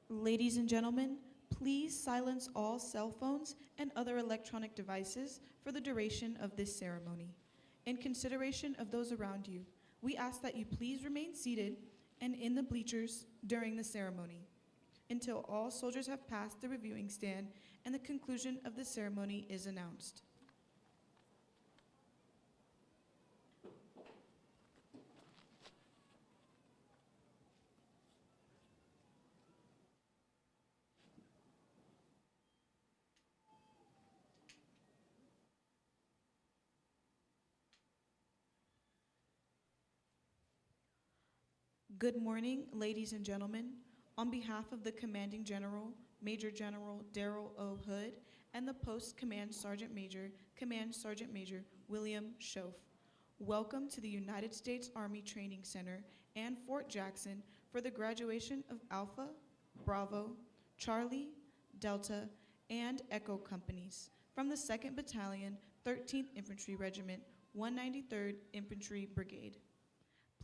Ladies and gentlemen, please silence all cell phones and other electronic devices for the duration of this ceremony. In consideration of those around you, we ask that you please remain seated and in the bleachers during the ceremony until all soldiers have passed the reviewing stand and the conclusion of the ceremony is announced. Good morning, ladies and gentlemen. On behalf of the Commanding General, Major General Darrell O. Hood, and the Post Command Sergeant Major, Command Sergeant Major William Schoaf, welcome to the United States Army Training Center and Fort Jackson for the graduation of Alpha, Bravo, Charlie, Delta, and Echo companies from the 2nd Battalion, 13th Infantry Regiment, 193rd Infantry Brigade.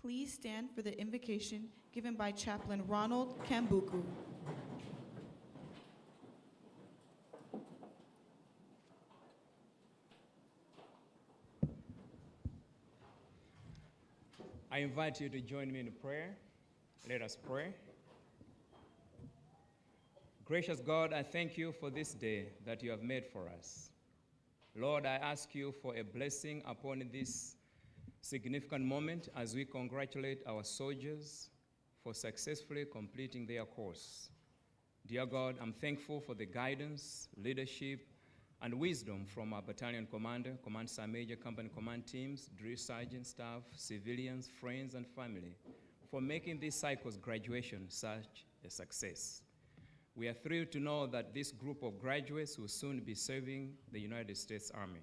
Please stand for the invocation given by Chaplain Ronald Kambuku. I invite you to join me in prayer. Let us pray. Gracious God, I thank you for this day that you have made for us. Lord, I ask you for a blessing upon this significant moment as we congratulate our soldiers for successfully completing their course. Dear God, I'm thankful for the guidance, leadership, and wisdom from our battalion commander, Command Sergeant Major, company command teams, drill sergeant, staff, civilians, friends, and family for making this cycle's graduation such a success. We are thrilled to know that this group of graduates will soon be serving the United States Army.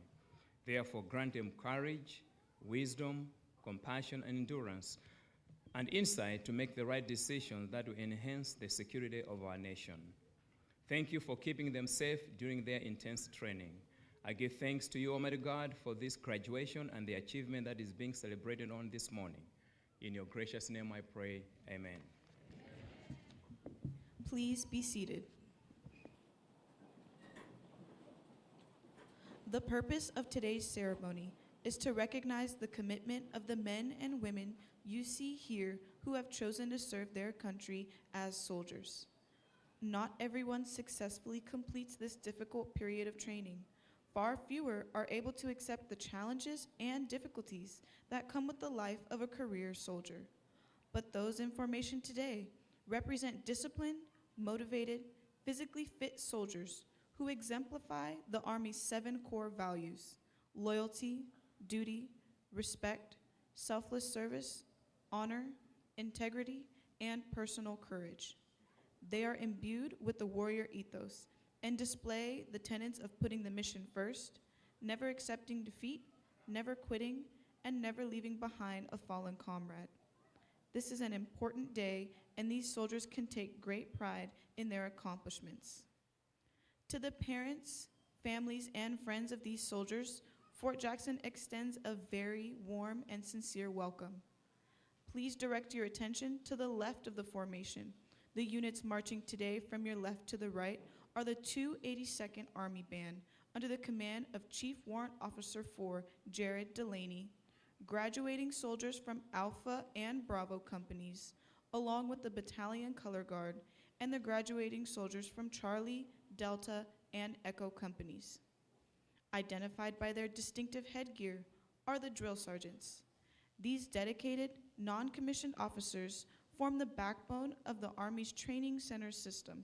Therefore, grant them courage, wisdom, compassion, and endurance, and insight to make the right decisions that will enhance the security of our nation. Thank you for keeping them safe during their intense training. I give thanks to you, Almighty God, for this graduation and the achievement that is being celebrated on this morning. In your gracious name I pray, amen. Please be seated. The purpose of today's ceremony is to recognize the commitment of the men and women you see here who have chosen to serve their country as soldiers. Not everyone successfully completes this difficult period of training. Far fewer are able to accept the challenges and difficulties that come with the life of a career soldier. But those in formation today represent disciplined, motivated, physically fit soldiers who exemplify the Army's 7 core values: loyalty, duty, respect, selfless service, honor, integrity, and personal courage. They are imbued with the warrior ethos and display the tenets of putting the mission first, never accepting defeat, never quitting, and never leaving behind a fallen comrade. This is an important day, and these soldiers can take great pride in their accomplishments. To the parents, families, and friends of these soldiers, Fort Jackson extends a very warm and sincere welcome. Please direct your attention to the left of the formation. The units marching today from your left to the right are the 282nd Army Band under the command of Chief Warrant Officer 4 Jared Delaney, graduating soldiers from Alpha and Bravo companies, along with the Battalion Color Guard and the graduating soldiers from Charlie, Delta, and Echo companies. Identified by their distinctive headgear are the drill sergeants. These dedicated, non-commissioned officers form the backbone of the Army's training center system,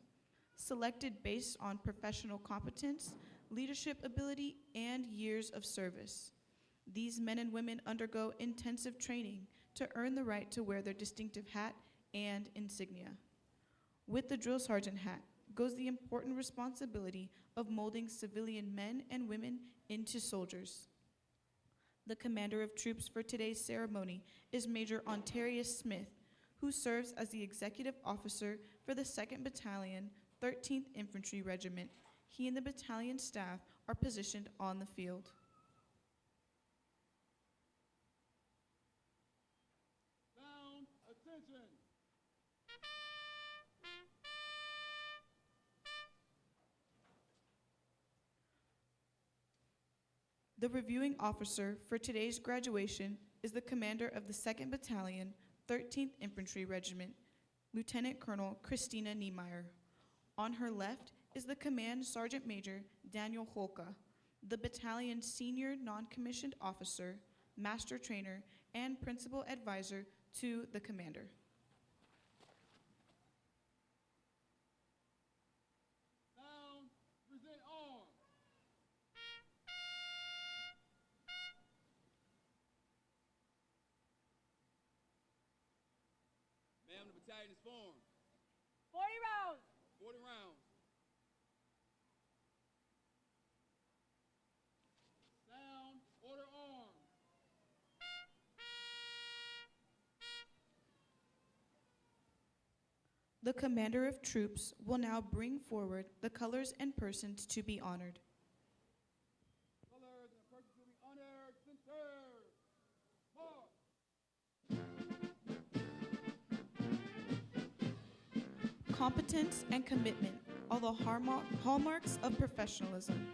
selected based on professional competence, leadership ability, and years of service. These men and women undergo intensive training to earn the right to wear their distinctive hat and insignia. With the drill sergeant hat goes the important responsibility of molding civilian men and women into soldiers. The commander of troops for today's ceremony is Major Ontarius Smith, who serves as the executive officer for the 2nd Battalion, 13th Infantry Regiment. He and the battalion staff are positioned on the field. Sound, attention. The reviewing officer for today's graduation is the commander of the 2nd Battalion, 13th Infantry Regiment, Lieutenant Colonel Christina Niemeyer. On her left is the Command Sergeant Major Daniel Holka, the battalion's senior non-commissioned officer, master trainer, and principal advisor to the commander. Sound, present arms. Ma'am, the battalion is formed. 40 rounds. 40 rounds. Sound, order arms. The commander of troops will now bring forward the colors and persons to be honored. Colors and persons will be honored. Center. March. Competence and commitment are the hallmarks of professionalism.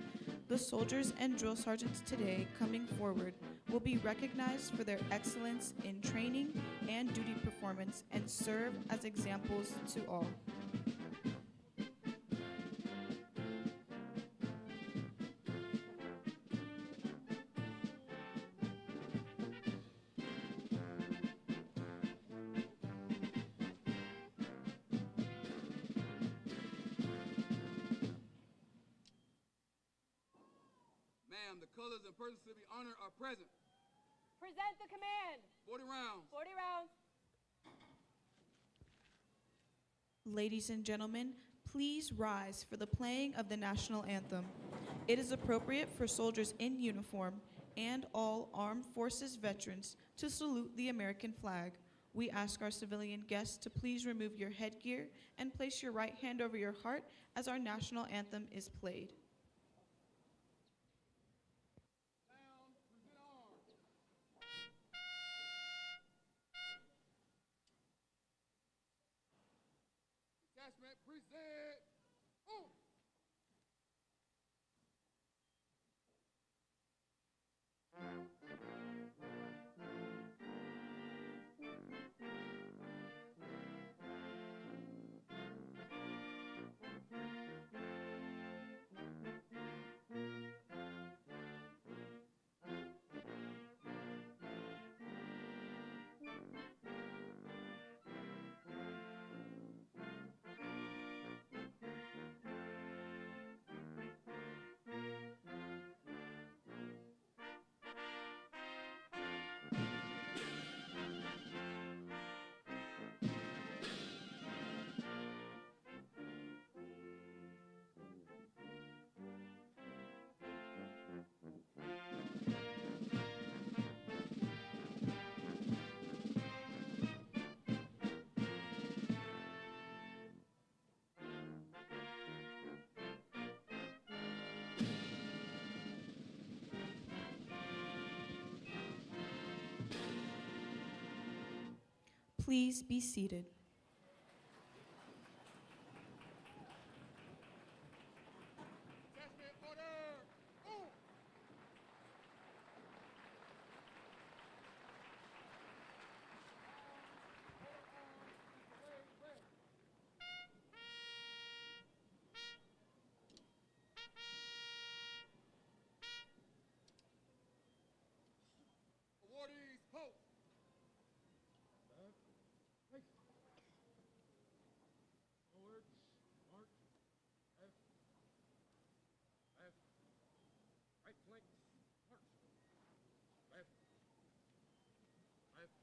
The soldiers and drill sergeants today coming forward will be recognized for their excellence in training and duty performance and serve as examples to all. Ma'am, the colors and persons to be honored are present. Present the command. 40 rounds. 40 rounds. Ladies and gentlemen, please rise for the playing of the national anthem. It is appropriate for soldiers in uniform and all armed forces veterans to salute the American flag. We ask our civilian guests to please remove your headgear and place your right hand over your heart as our national anthem is played. Sound, present arms. Detachment, present. Arms. Please be seated. Detachment, order. Arms. Awardees, post. Forward, march, left, left, right flank, march, left, left, left,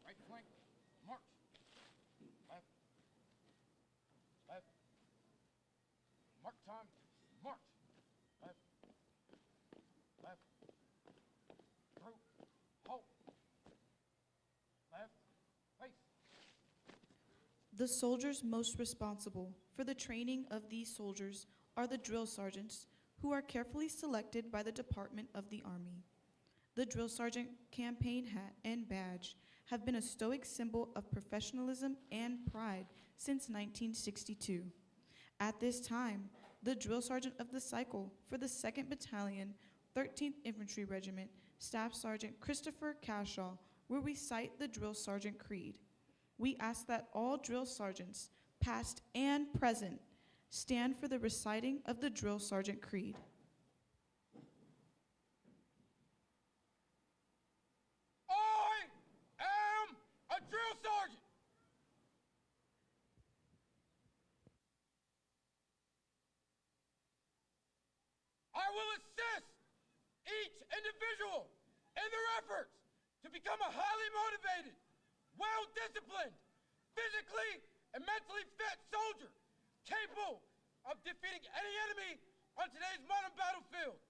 right flank, march, left, left, mark time, march, left, left, group, halt, left, face. The soldiers most responsible for the training of these soldiers are the drill sergeants, who are carefully selected by the Department of the Army. The drill sergeant campaign hat and badge have been a stoic symbol of professionalism and pride since 1962. At this time, the drill sergeant of the cycle for the 2nd Battalion, 13th Infantry Regiment, Staff Sergeant Christopher Cashaw, will recite the drill sergeant creed. We ask that all drill sergeants, past and present, stand for the reciting of the drill sergeant creed. I am a drill sergeant. I will assist each individual in their efforts to become a highly motivated, well-disciplined, physically and mentally fit soldier, capable of defeating any enemy on today's modern battlefield.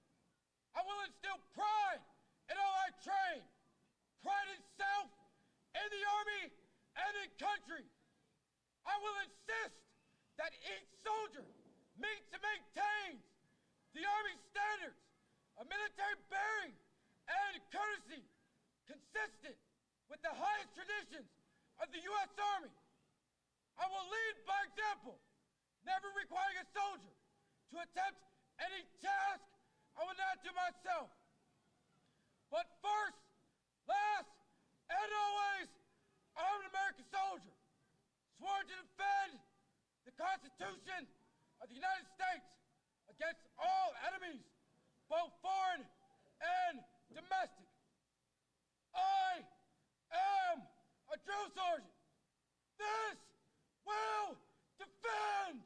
I will instill pride in all I train, pride in self, in the Army, and in country. I will insist that each soldier meets and maintains the Army standards of military bearing and courtesy, consistent with the highest traditions of the U.S. Army. I will lead by example, never requiring a soldier to attempt any task I will not do myself. But first, last, and always, I'm an American soldier, sworn to defend the Constitution of the United States against all enemies, both foreign and domestic. I am a drill sergeant. This will defend.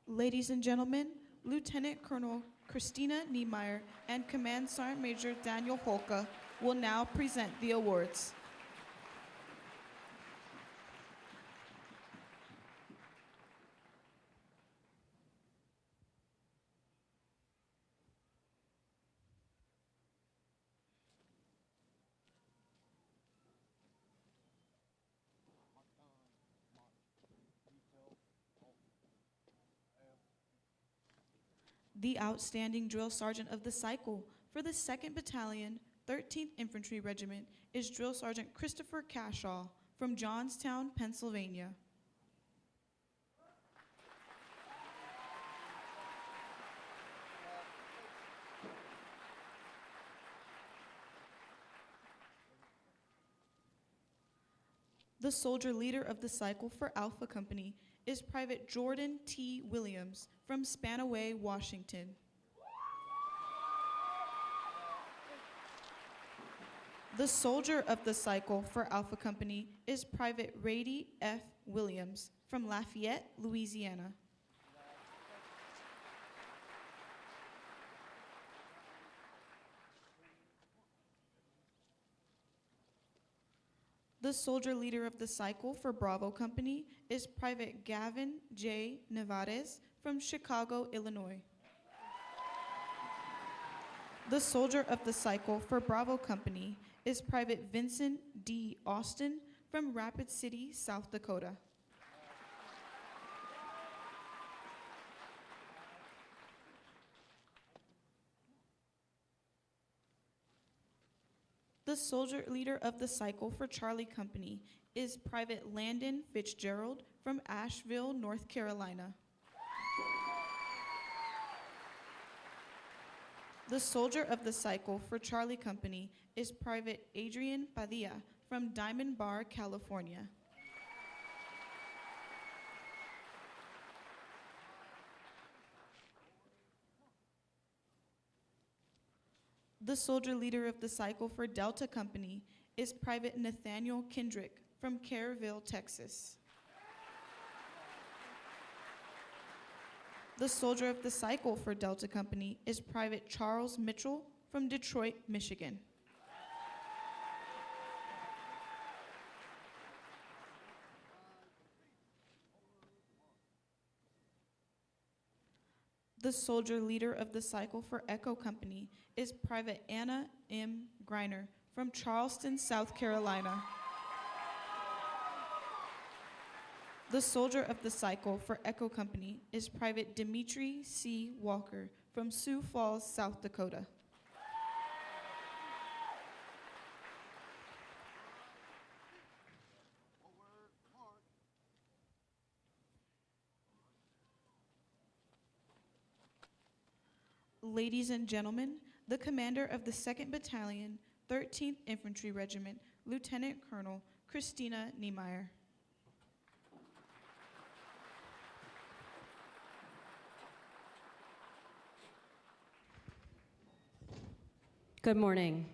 Ladies and gentlemen, Lieutenant Colonel Christina Niemeyer and Command Sergeant Major Daniel Holka will now present the awards. The Outstanding Drill Sergeant of the Cycle for the 2nd Battalion, 13th Infantry Regiment is Drill Sergeant Christopher Cashaw from Johnstown, Pennsylvania. The Soldier Leader of the Cycle for Alpha Company is Private Jordan T. Williams from Spanaway, Washington. The Soldier of the Cycle for Alpha Company is Private Rady F. Williams from Lafayette, Louisiana. The Soldier Leader of the Cycle for Bravo Company is Private Gavin J. Nevarez from Chicago, Illinois. The Soldier of the Cycle for Bravo Company is Private Vincent D. Austin from Rapid City, South Dakota. The Soldier Leader of the Cycle for Charlie Company is Private Landon Fitzgerald from Asheville, North Carolina. The Soldier of the Cycle for Charlie Company is Private Adrian Padilla from Diamond Bar, California. The Soldier Leader of the Cycle for Delta Company is Private Nathaniel Kendrick from Caryville, Texas. The Soldier of the Cycle for Delta Company is Private Charles Mitchell from Detroit, Michigan. The Soldier Leader of the Cycle for Echo Company is Private Anna M. Greiner from Charleston, South Carolina. The Soldier of the Cycle for Echo Company is Private Dimitri C. Walker from Sioux Falls, South Dakota. Ladies and gentlemen, the commander of the 2nd Battalion, 13th Infantry Regiment, Lieutenant Colonel Christina Niemeyer. Good morning.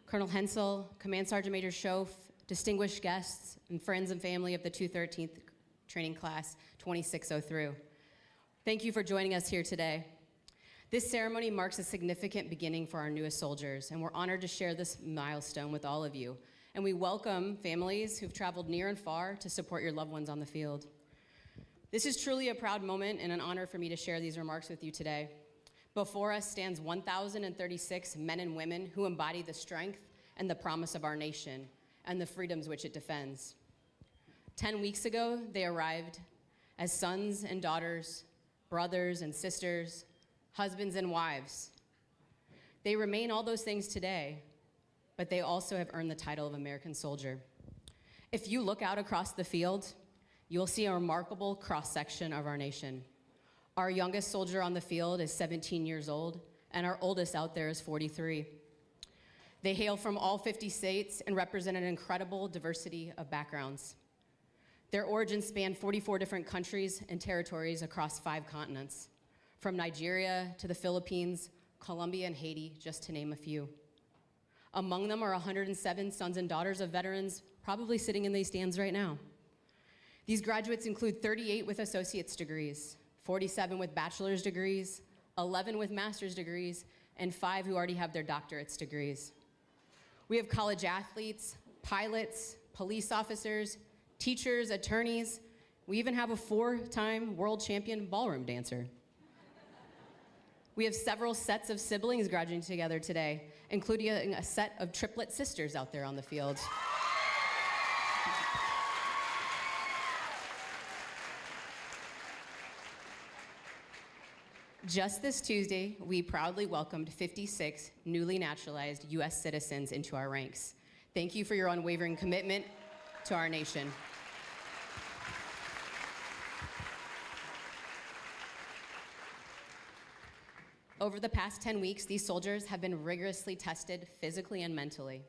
Colonel Hensel, Command Sergeant Major Schoaf, distinguished guests, and friends and family of the 213th Training Class 2603. Thank you for joining us here today. This ceremony marks a significant beginning for our newest soldiers, and we're honored to share this milestone with all of you. And we welcome families who've traveled near and far to support your loved ones on the field. This is truly a proud moment and an honor for me to share these remarks with you today. Before us stands 1,036 men and women who embody the strength and the promise of our nation and the freedoms which it defends. 10 weeks ago, they arrived as sons and daughters, brothers and sisters, husbands and wives. They remain all those things today, but they also have earned the title of American soldier. If you look out across the field, you'll see a remarkable cross-section of our nation. Our youngest soldier on the field is 17 years old, and our oldest out there is 43. They hail from all 50 states and represent an incredible diversity of backgrounds. Their origins span 44 different countries and territories across 5 continents, from Nigeria to the Philippines, Colombia, and Haiti, just to name a few. Among them are 107 sons and daughters of veterans, probably sitting in these stands right now. These graduates include 38 with associate's degrees, 47 with bachelor's degrees, 11 with master's degrees, and 5 who already have their doctorate's degrees. We have college athletes, pilots, police officers, teachers, attorneys. We even have a 4-time world champion ballroom dancer. We have several sets of siblings graduating together today, including a set of triplet sisters out there on the field. Just this Tuesday, we proudly welcomed 56 newly naturalized U.S. citizens into our ranks. Thank you for your unwavering commitment to our nation. Over the past 10 weeks, these soldiers have been rigorously tested physically and mentally.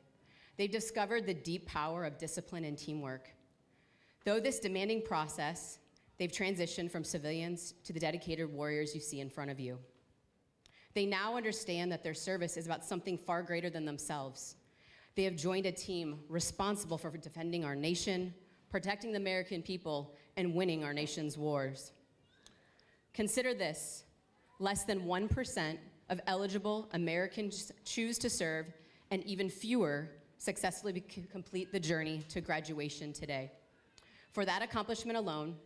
They've discovered the deep power of discipline and teamwork. Though this demanding process, they've transitioned from civilians to the dedicated warriors you see in front of you. They now understand that their service is about something far greater than themselves. They have joined a team responsible for defending our nation, protecting the American people, and winning our nation's wars. Consider this: less than 1% of eligible Americans choose to serve, and even fewer successfully complete the journey to graduation today. For that accomplishment alone,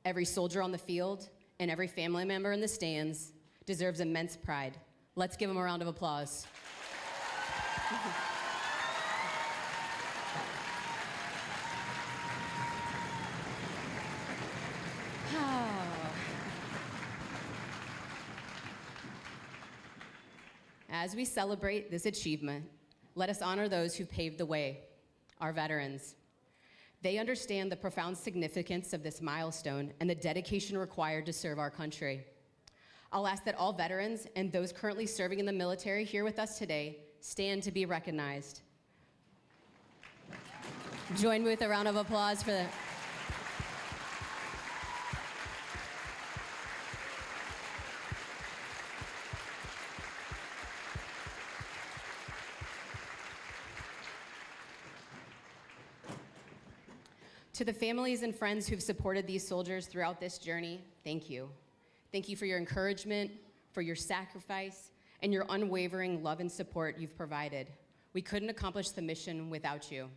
every soldier on the field and every family member in the stands deserves immense pride. Let's give them a round of applause. As we celebrate this achievement, let us honor those who paved the way, our veterans. They understand the profound significance of this milestone and the dedication required to serve our country. I'll ask that all veterans and those currently serving in the military here with us today stand to be recognized. Join me with a round of applause for the... To the families and friends who've supported these soldiers throughout this journey, thank you. Thank you for your encouragement, for your sacrifice, and your unwavering love and support you've provided. We couldn't accomplish the mission without you.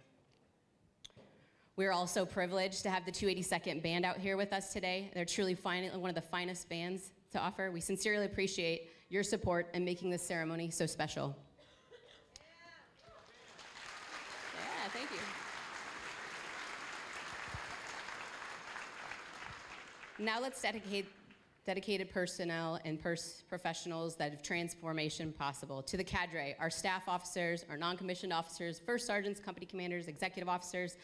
We're also privileged to have the 282nd Band out here with us today. They're truly one of the finest bands to offer. We sincerely appreciate your support in making this ceremony so special. Yeah, thank you. Now let's dedicated personnel and professionals that have transformation possible. To the cadre, our staff officers, our non-commissioned officers, first sergeants, company commanders, executive officers.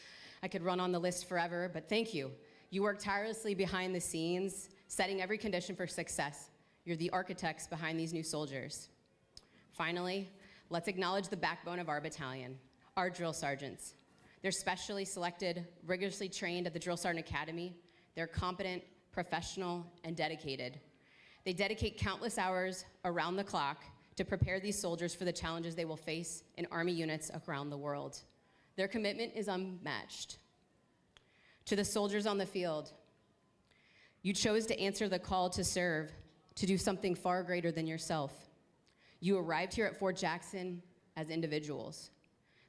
I could run on the list forever, but thank you. You work tirelessly behind the scenes, setting every condition for success. You're the architects behind these new soldiers. Finally, let's acknowledge the backbone of our battalion, our drill sergeants. They're specially selected, rigorously trained at the Drill Sergeant Academy. They're competent, professional, and dedicated. They dedicate countless hours around the clock to prepare these soldiers for the challenges they will face in Army units around the world. Their commitment is unmatched. To the soldiers on the field, you chose to answer the call to serve, to do something far greater than yourself. You arrived here at Fort Jackson as individuals,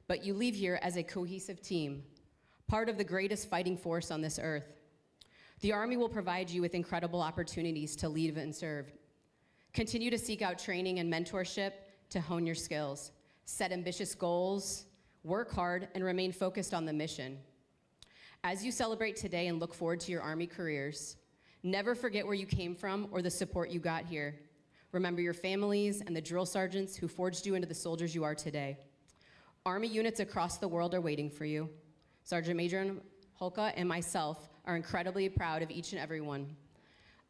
but you leave here as a cohesive team, part of the greatest fighting force on this earth. The Army will provide you with incredible opportunities to lead and serve. Continue to seek out training and mentorship to hone your skills, set ambitious goals, work hard, and remain focused on the mission. As you celebrate today and look forward to your Army careers, never forget where you came from or the support you got here. Remember your families and the drill sergeants who forged you into the soldiers you are today. Army units across the world are waiting for you. Sergeant Major Holka and myself are incredibly proud of each and every one.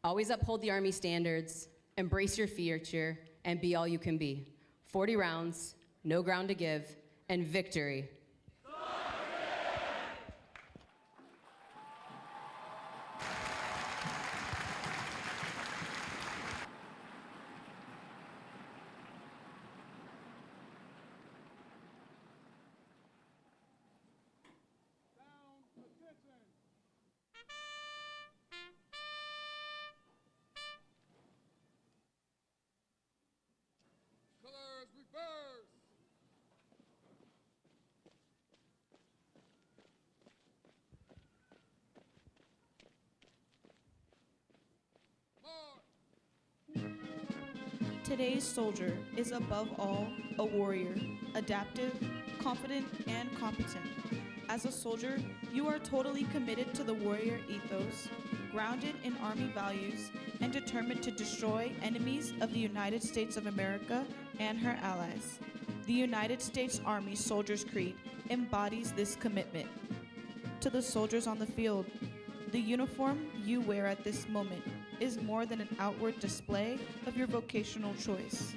Always uphold the Army standards, embrace your future, and be all you can be. 40 rounds, no ground to give, and victory. Colors reverse. Today's soldier is above all a warrior, adaptive, confident, and competent. As a soldier, you are totally committed to the warrior ethos, grounded in Army values, and determined to destroy enemies of the United States of America and her allies. The United States Army Soldier's Creed embodies this commitment. To the soldiers on the field, the uniform you wear at this moment is more than an outward display of your vocational choice.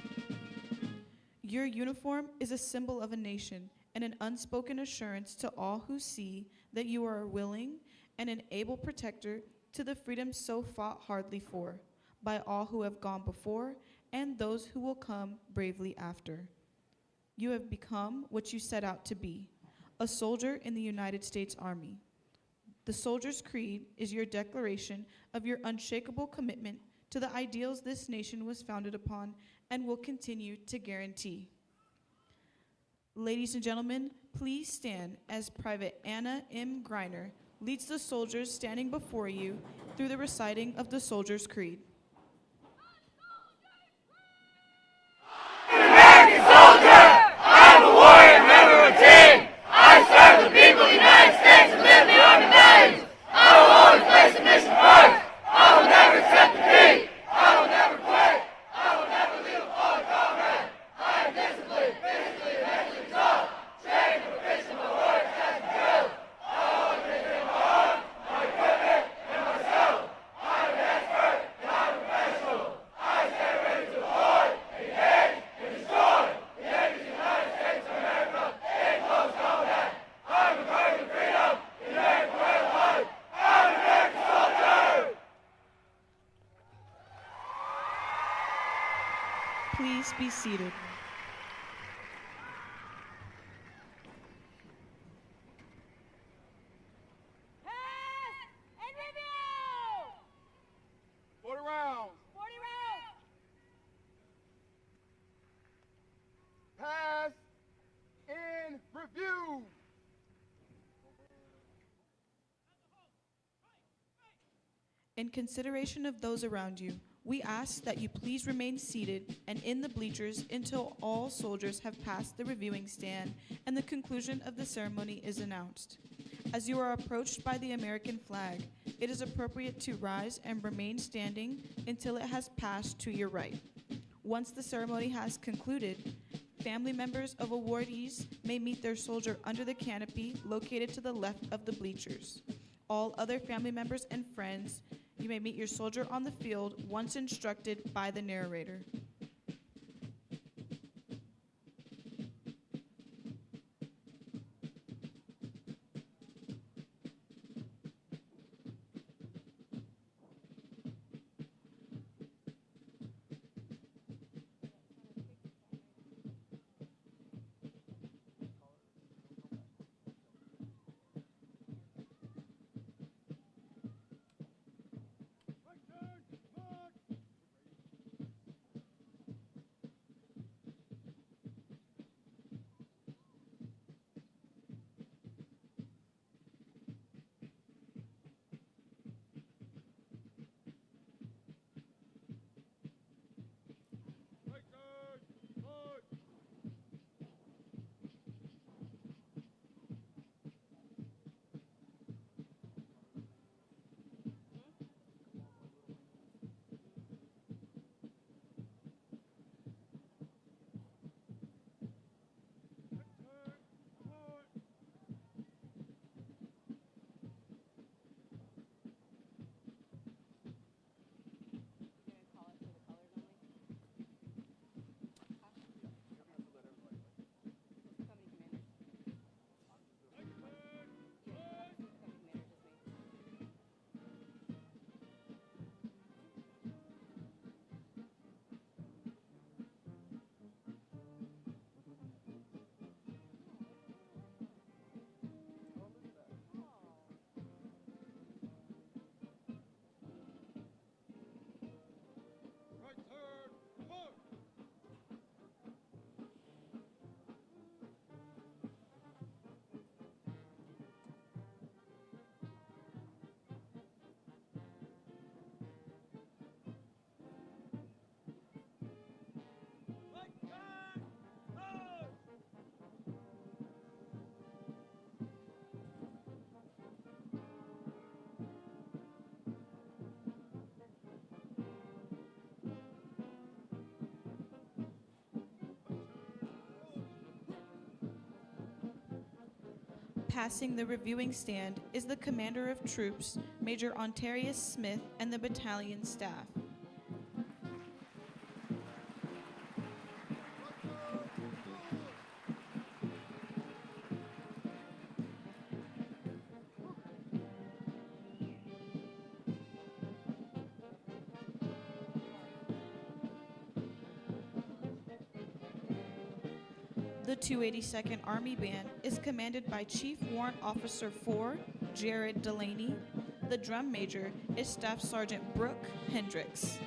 Your uniform is a symbol of a nation and an unspoken assurance to all who see that you are a willing and an able protector to the freedom so fought hardly for by all who have gone before and those who will come bravely after. You have become what you set out to be, a soldier in the United States Army. The Soldier's Creed is your declaration of your unshakable commitment to the ideals this nation was founded upon and will continue to guarantee. Ladies and gentlemen, please stand as Private Anna M. Greiner leads the soldiers standing before you through the reciting of the Soldier's Creed. American soldier, I'm a warrior member of a team. I serve the people of the United States and live in the Army values. I will always place the mission first. I will never accept defeat. I will never quit. I will never leave a fallen comrade. I am disciplined, physically and mentally tough, trained and proficient in my warrior tasks and drills. I always maintain my arms, my equipment, and myself. I am an expert and I'm a professional. I stand ready to avoid, engage, and destroy the enemies of the United States of America in close combat. I'm a guardian of freedom, the American way of life. I'm an American soldier! Please be seated. Pass and review! 40 rounds. 40 rounds! Pass in review. In consideration of those around you, we ask that you please remain seated and in the bleachers until all soldiers have passed the reviewing stand and the conclusion of the ceremony is announced. As you are approached by the American flag, it is appropriate to rise and remain standing until it has passed to your right. Once the ceremony has concluded, family members of awardees may meet their soldier under the canopy located to the left of the bleachers. All other family members and friends You may meet your soldier on the field once instructed by the narrator. Passing the reviewing stand is the Commander of Troops, Major Ontarius Smith, and the battalion staff. The 282nd Army Band is commanded by Chief Warrant Officer 4, Jared Delaney. The drum major is Staff Sergeant Brooke Hendricks.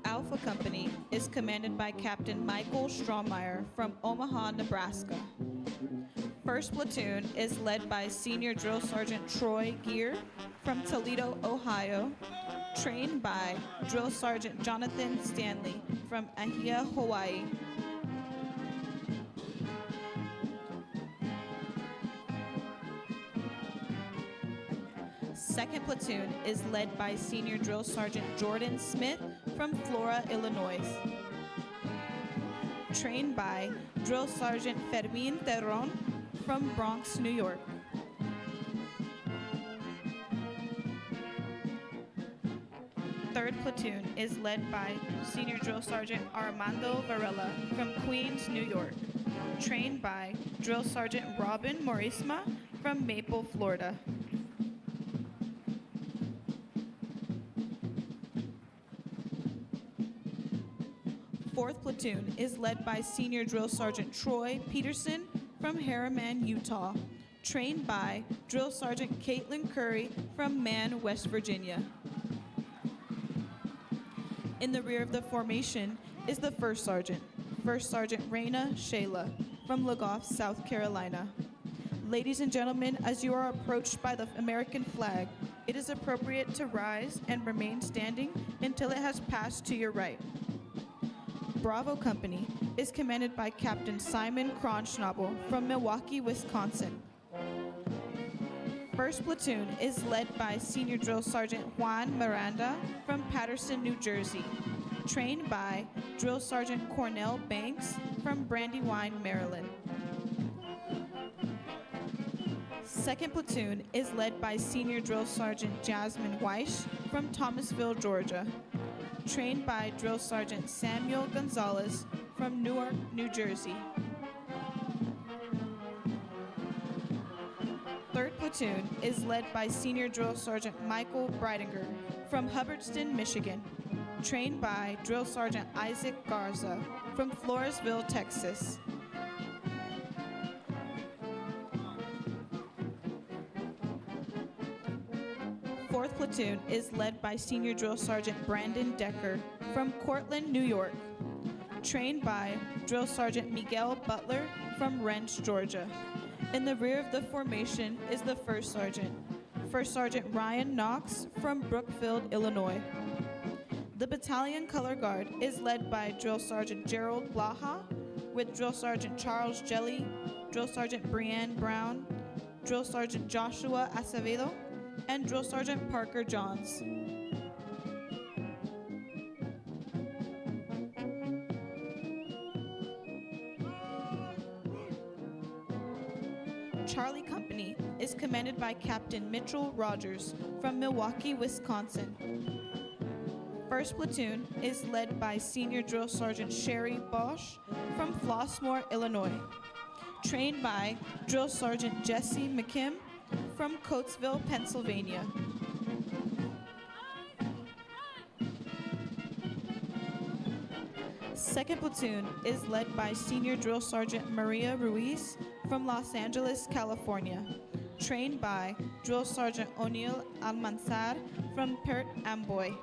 Alpha Company is commanded by Captain Michael Strohmeyer from Omaha, Nebraska. First Platoon is led by Senior Drill Sergeant Troy Gear from Toledo, Ohio, trained by Drill Sergeant Jonathan Stanley from Ahia, Hawaii. Second Platoon is led by Senior Drill Sergeant Jordan Smith from Flora, Illinois, trained by Drill Sergeant Fermin Terron from Bronx, New York. Third Platoon is led by Senior Drill Sergeant Armando Varela from Queens, New York, trained by Drill Sergeant Robin Morisma from Maple, Florida. Fourth Platoon is led by Senior Drill Sergeant Troy Peterson from Harriman, Utah, trained by Drill Sergeant Caitlin Curry from Man, West Virginia. In the rear of the formation is the First Sergeant, First Sergeant Raina Shayla from Lagoff, South Carolina. Ladies and gentlemen, as you are approached by the American flag, it is appropriate to rise and remain standing until it has passed to your right. Bravo Company is commanded by Captain Simon Kronschnabel from Milwaukee, Wisconsin. First Platoon is led by Senior Drill Sergeant Juan Miranda from Paterson, New Jersey, trained by Drill Sergeant Cornell Banks from Brandywine, Maryland. Second Platoon is led by Senior Drill Sergeant Jasmine Weish from Thomasville, Georgia, trained by Drill Sergeant Samuel Gonzalez from Newark, New Jersey. Third Platoon is led by Senior Drill Sergeant Michael Breidinger from Hubbardston, Michigan, trained by Drill Sergeant Isaac Garza from Floresville, Texas. Fourth Platoon is led by Senior Drill Sergeant Brandon Decker from Cortland, New York, trained by Drill Sergeant Miguel Butler from Wrench, Georgia. In the rear of the formation is the First Sergeant, First Sergeant Ryan Knox from Brookfield, Illinois. The Battalion Color Guard is led by Drill Sergeant Gerald Blaha with Drill Sergeant Charles Jelly, Drill Sergeant Brianne Brown, Drill Sergeant Joshua Acevedo, and Drill Sergeant Parker Johns. Charlie Company is commanded by Captain Mitchell Rogers from Milwaukee, Wisconsin. First Platoon is led by Senior Drill Sergeant Sherry Bosch from Flossmoor, Illinois, trained by Drill Sergeant Jesse McKim from Coatesville, Pennsylvania. Second Platoon is led by Senior Drill Sergeant Maria Ruiz from Los Angeles, California, trained by Drill Sergeant O'Neill Almanzar from Pert Amboy.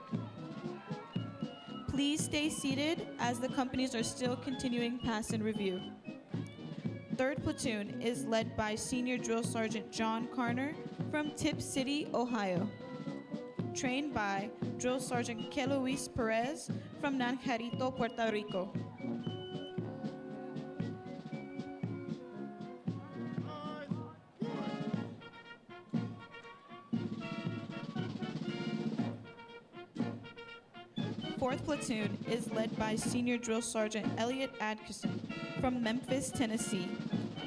Please stay seated as the companies are still continuing pass and review. Third Platoon is led by Senior Drill Sergeant John Carner from Tip City, Ohio, trained by Drill Sergeant Kelois Perez from Nanjarito, Puerto Rico. Fourth Platoon is led by Senior Drill Sergeant Elliot Atkinson from Memphis, Tennessee,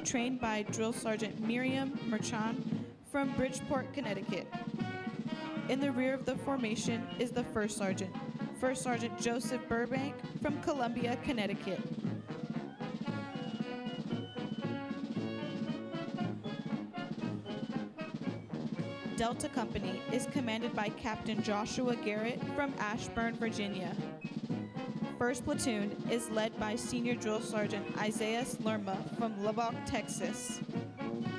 trained by Drill Sergeant Miriam Merchan from Bridgeport, Connecticut. In the rear of the formation is the First Sergeant, First Sergeant Joseph Burbank from Columbia, Connecticut. Delta Company is commanded by Captain Joshua Garrett from Ashburn, Virginia. First Platoon is led by Senior Drill Sergeant Isaiah Lerma from Lubbock, Texas,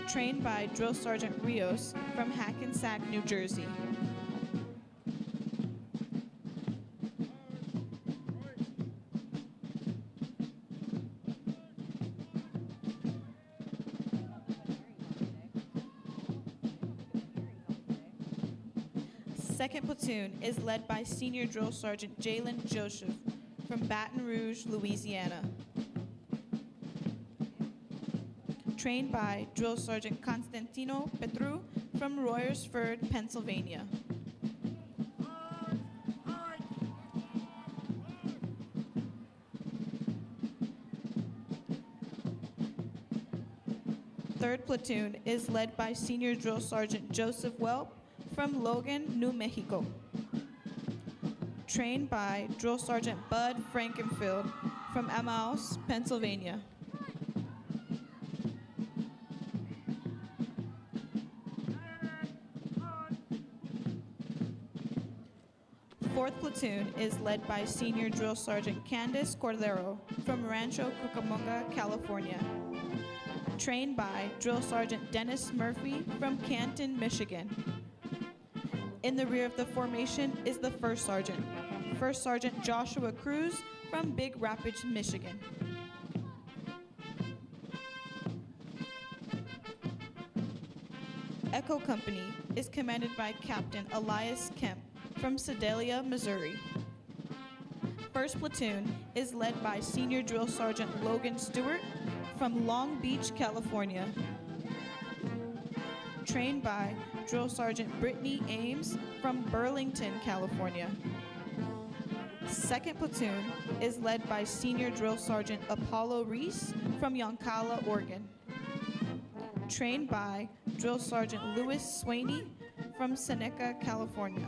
trained by Drill Sergeant Rios from Hackensack, New Jersey. Second Platoon is led by Senior Drill Sergeant Jalen Joseph from Baton Rouge, Louisiana, trained by Drill Sergeant Constantino Petru from Royersford, Pennsylvania. Third Platoon is led by Senior Drill Sergeant Joseph Welp from Logan, New Mexico, trained by Drill Sergeant Bud Frankenfield from Emmaus, Pennsylvania. Fourth Platoon is led by Senior Drill Sergeant Candace Cordero from Rancho Cucamonga, California, trained by Drill Sergeant Dennis Murphy from Canton, Michigan. In the rear of the formation is the First Sergeant, First Sergeant Joshua Cruz from Big Rapids, Michigan. Echo Company is commanded by Captain Elias Kemp from Sedalia, Missouri. First Platoon is led by Senior Drill Sergeant Logan Stewart from Long Beach, California. Trained by Drill Sergeant Brittany Ames from Burlington, California. Second Platoon is led by Senior Drill Sergeant Apollo Reese from Yoncalla, Oregon. Trained by Drill Sergeant Louis Swaney from Seneca, California.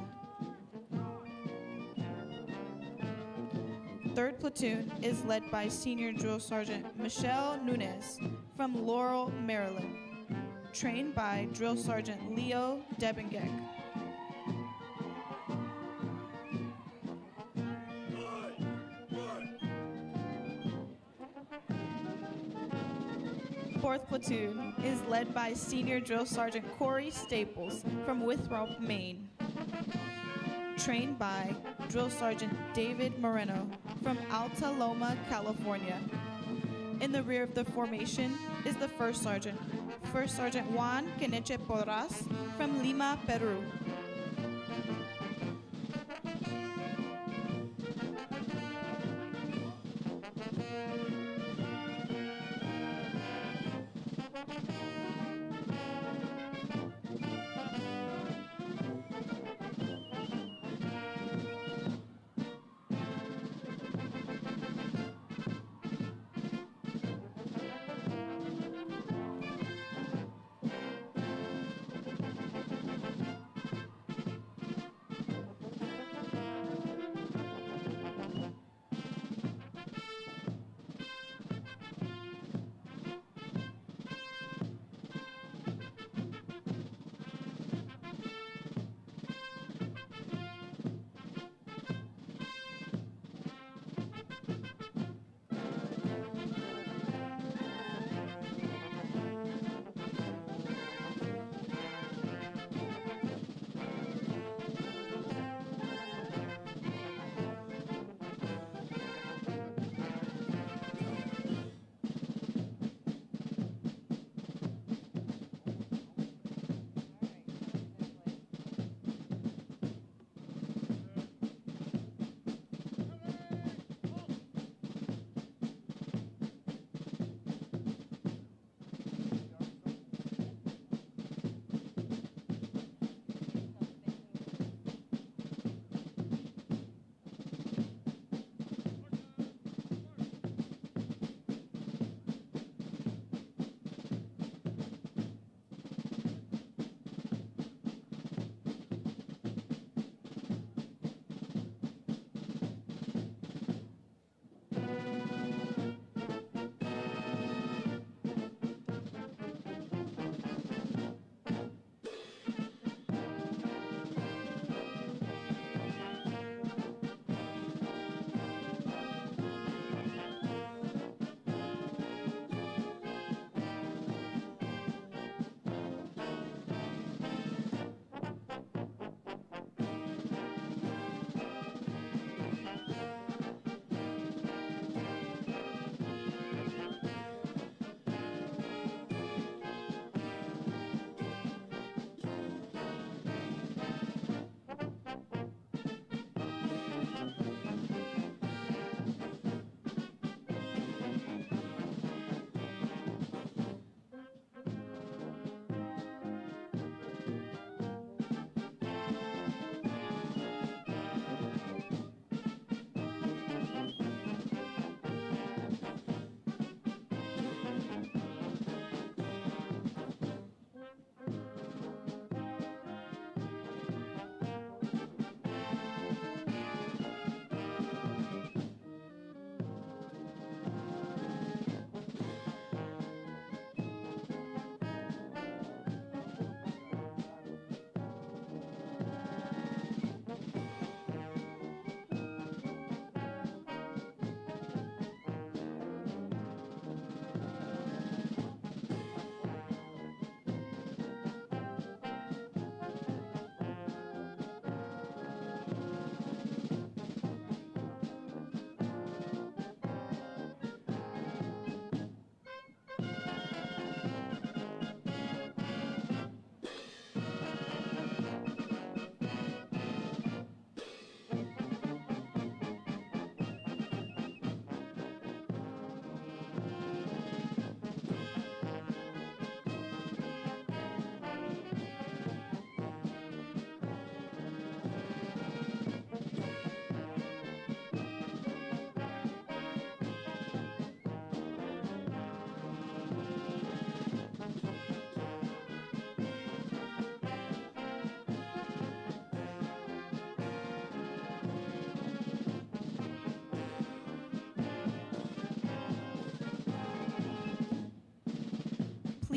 Third Platoon is led by Senior Drill Sergeant Michelle Nunez from Laurel, Maryland. Trained by Drill Sergeant Leo Debengek. Fourth Platoon is led by Senior Drill Sergeant Corey Staples from Withrop, Maine. Trained by Drill Sergeant David Moreno from Alta Loma, California. In the rear of the formation is the First Sergeant Juan Keneche Porras from Lima, Peru.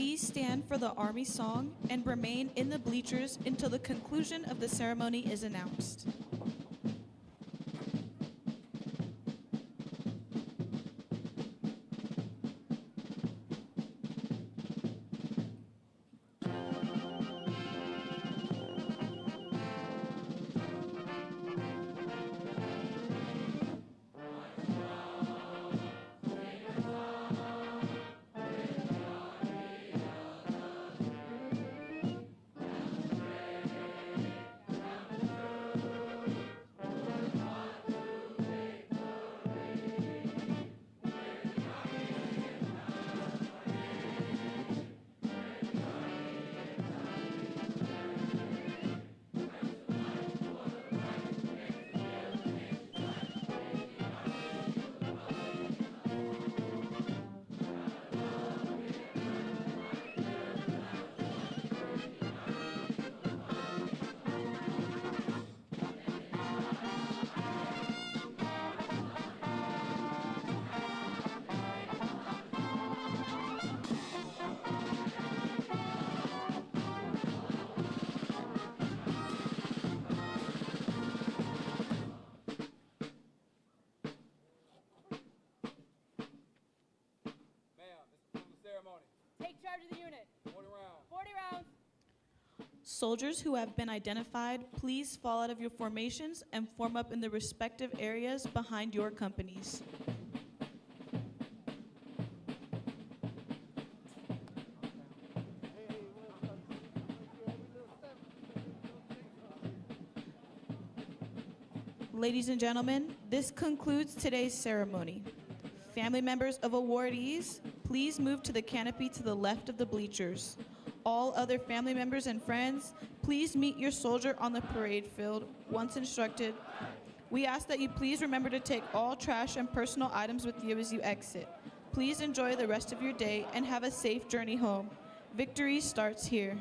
Please stand for the Army song and remain in the bleachers until the conclusion of the ceremony is announced. Take charge of the unit. 40 rounds. Soldiers who have been identified, please fall out of your formations and form up in the respective areas behind your companies. Ladies and gentlemen, this concludes today's ceremony. Family members of awardees, please move to the canopy to the left of the bleachers. All other family members and friends, please meet your soldier on the parade field once instructed. We ask that you please remember to take all trash and personal items with you as you exit. Please enjoy the rest of your day and have a safe journey home. Victory starts here.